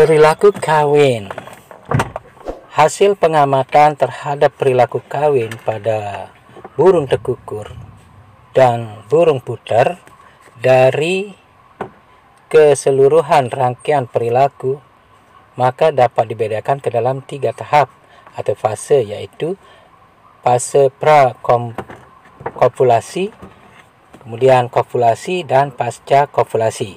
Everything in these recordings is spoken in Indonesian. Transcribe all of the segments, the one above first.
Perilaku kawin. Hasil pengamatan terhadap perilaku kawin pada burung tekukur dan burung puter dari keseluruhan rangkaian perilaku, maka dapat dibedakan ke dalam 3 tahap atau fase, yaitu fase pra-kopulasi, kemudian kopulasi, dan pasca kopulasi.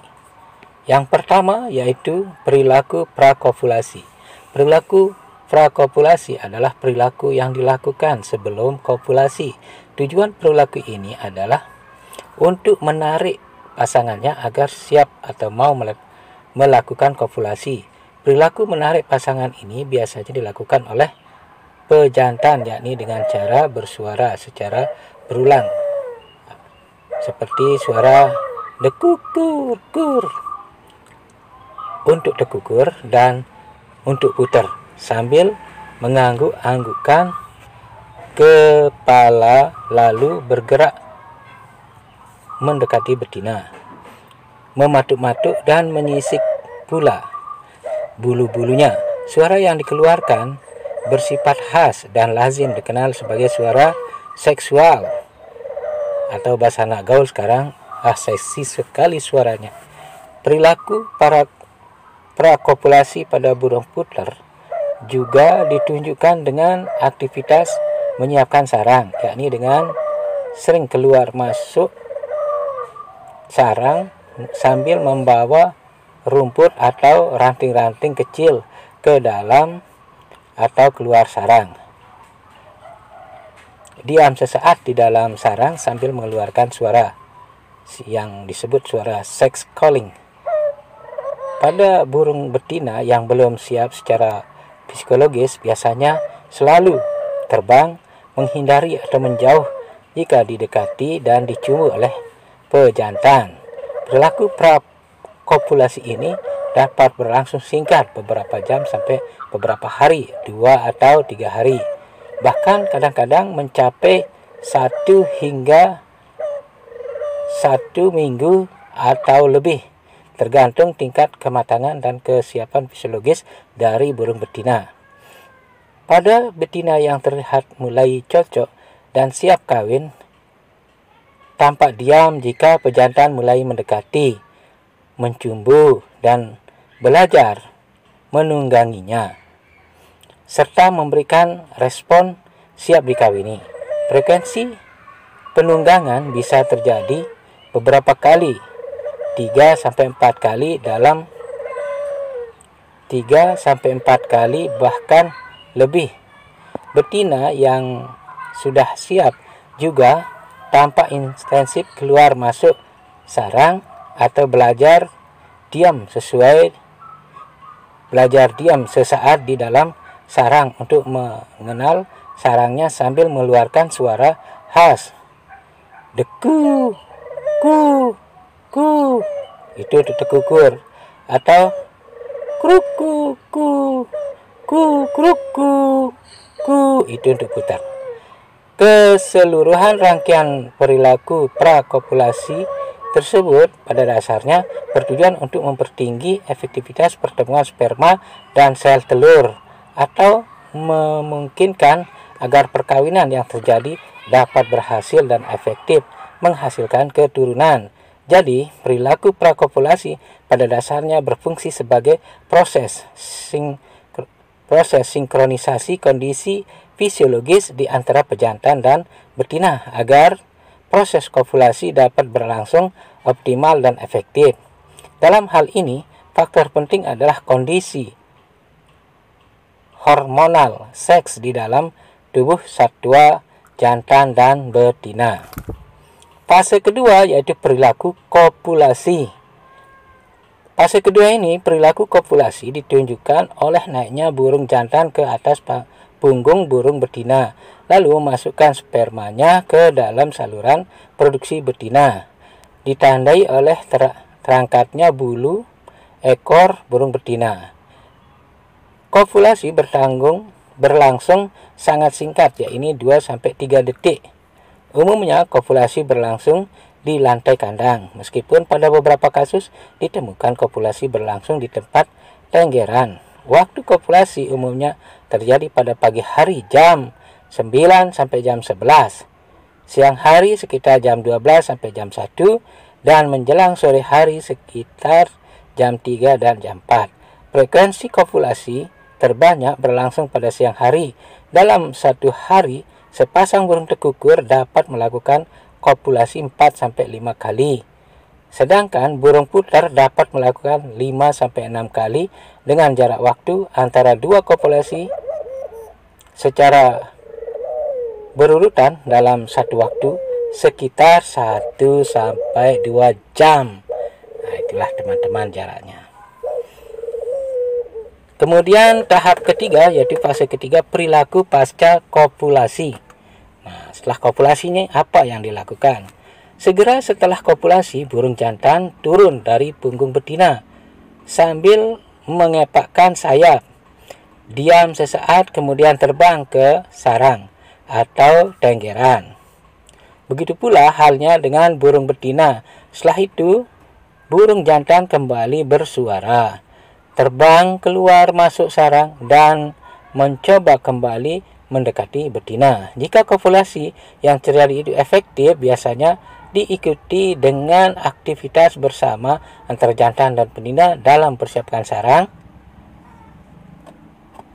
Yang pertama yaitu perilaku prakopulasi. Perilaku prakopulasi adalah perilaku yang dilakukan sebelum kopulasi. Tujuan perilaku ini adalah untuk menarik pasangannya agar siap atau mau melakukan kopulasi. Perilaku menarik pasangan ini biasanya dilakukan oleh pejantan, yakni dengan cara bersuara secara berulang, seperti suara dekukur kur untuk tekukur dan untuk puter, sambil mengangguk-anggukkan kepala lalu bergerak mendekati betina, mematuk-matuk dan menyisik pula bulu-bulunya. Suara yang dikeluarkan bersifat khas dan lazim dikenal sebagai suara seksual, atau bahasa anak gaul sekarang, seksi sekali suaranya. Perilaku prakopulasi pada burung puter juga ditunjukkan dengan aktivitas menyiapkan sarang, yakni dengan sering keluar masuk sarang sambil membawa rumput atau ranting-ranting kecil ke dalam atau keluar sarang. Diam sesaat di dalam sarang sambil mengeluarkan suara yang disebut suara sex calling. Pada burung betina yang belum siap secara psikologis, biasanya selalu terbang, menghindari atau menjauh jika didekati dan dicium oleh pejantan. Perilaku prakopulasi ini dapat berlangsung singkat, beberapa jam sampai beberapa hari, 2 atau 3 hari. Bahkan kadang-kadang mencapai 1 hingga 1 minggu atau lebih, tergantung tingkat kematangan dan kesiapan fisiologis dari burung betina. Pada betina yang terlihat mulai cocok dan siap kawin, tampak diam jika pejantan mulai mendekati, mencumbu, dan belajar menungganginya, serta memberikan respon siap dikawini. Frekuensi penunggangan bisa terjadi beberapa kali, 3-4 kali dalam 3-4 kali bahkan lebih. Betina yang sudah siap juga tampak intensif keluar masuk sarang atau belajar diam sesaat di dalam sarang untuk mengenal sarangnya sambil mengeluarkan suara khas deku ku ku, itu untuk tekukur, atau kruku ku ku kruku ku, itu untuk putar. Keseluruhan rangkaian perilaku prakopulasi tersebut pada dasarnya bertujuan untuk mempertinggi efektivitas pertemuan sperma dan sel telur, atau memungkinkan agar perkawinan yang terjadi dapat berhasil dan efektif menghasilkan keturunan. Jadi, perilaku prakopulasi pada dasarnya berfungsi sebagai proses sinkronisasi kondisi fisiologis di antara pejantan dan betina agar proses kopulasi dapat berlangsung optimal dan efektif. Dalam hal ini, faktor penting adalah kondisi hormonal seks di dalam tubuh satwa jantan dan betina. Fase kedua yaitu perilaku kopulasi. Fase kedua ini, perilaku kopulasi ditunjukkan oleh naiknya burung jantan ke atas punggung burung betina, lalu memasukkan spermanya ke dalam saluran produksi betina, ditandai oleh terangkatnya bulu ekor burung betina. Kopulasi berlangsung sangat singkat, yaitu 2-3 detik. Umumnya kopulasi berlangsung di lantai kandang, meskipun pada beberapa kasus ditemukan kopulasi berlangsung di tempat Tenggeran. Waktu kopulasi umumnya terjadi pada pagi hari jam 9 sampai jam 11, siang hari sekitar jam 12 sampai jam 1, dan menjelang sore hari sekitar jam 3 dan jam 4. Frekuensi kopulasi terbanyak berlangsung pada siang hari. Dalam satu hari, sepasang burung tekukur dapat melakukan kopulasi 4 sampai 5 kali. Sedangkan burung putar dapat melakukan 5 sampai 6 kali dengan jarak waktu antara dua kopulasi secara berurutan dalam satu waktu sekitar 1 sampai 2 jam. Nah, itulah teman-teman jaraknya. Kemudian tahap ketiga yaitu fase ketiga, perilaku pasca kopulasi. Nah, setelah kopulasinya apa yang dilakukan? Segera setelah kopulasi, burung jantan turun dari punggung betina sambil mengepakkan sayap. Diam sesaat kemudian terbang ke sarang atau tenggeran. Begitu pula halnya dengan burung betina. Setelah itu, burung jantan kembali bersuara, terbang keluar masuk sarang dan mencoba kembali mendekati betina. Jika kopulasi yang terjadi itu efektif, biasanya diikuti dengan aktivitas bersama antara jantan dan betina dalam persiapkan sarang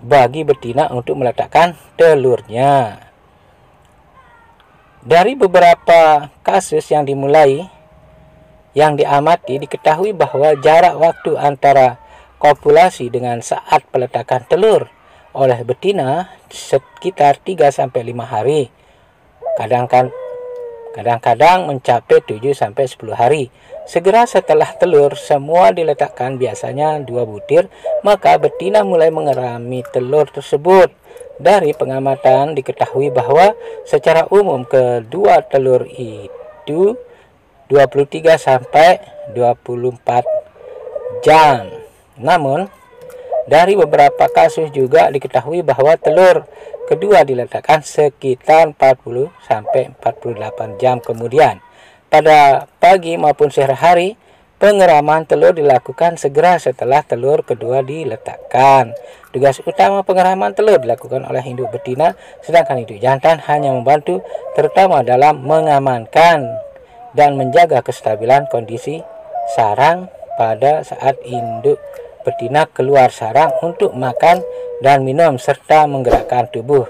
bagi betina untuk meletakkan telurnya. Dari beberapa kasus yang diamati, diketahui bahwa jarak waktu antara kopulasi dengan saat peletakan telur oleh betina sekitar 3 sampai 5 hari. Kadang-kadang mencapai 7 sampai 10 hari. Segera setelah telur semua diletakkan, biasanya 2 butir, maka betina mulai mengerami telur tersebut. Dari pengamatan diketahui bahwa secara umum kedua telur itu 23 sampai 24 jam. Namun, dari beberapa kasus juga diketahui bahwa telur kedua diletakkan sekitar 40 sampai 48 jam kemudian. Pada pagi maupun sore hari, pengeraman telur dilakukan segera setelah telur kedua diletakkan. Tugas utama pengeraman telur dilakukan oleh induk betina, sedangkan induk jantan hanya membantu, terutama dalam mengamankan dan menjaga kestabilan kondisi sarang pada saat induk betina keluar sarang untuk makan dan minum serta menggerakkan tubuh.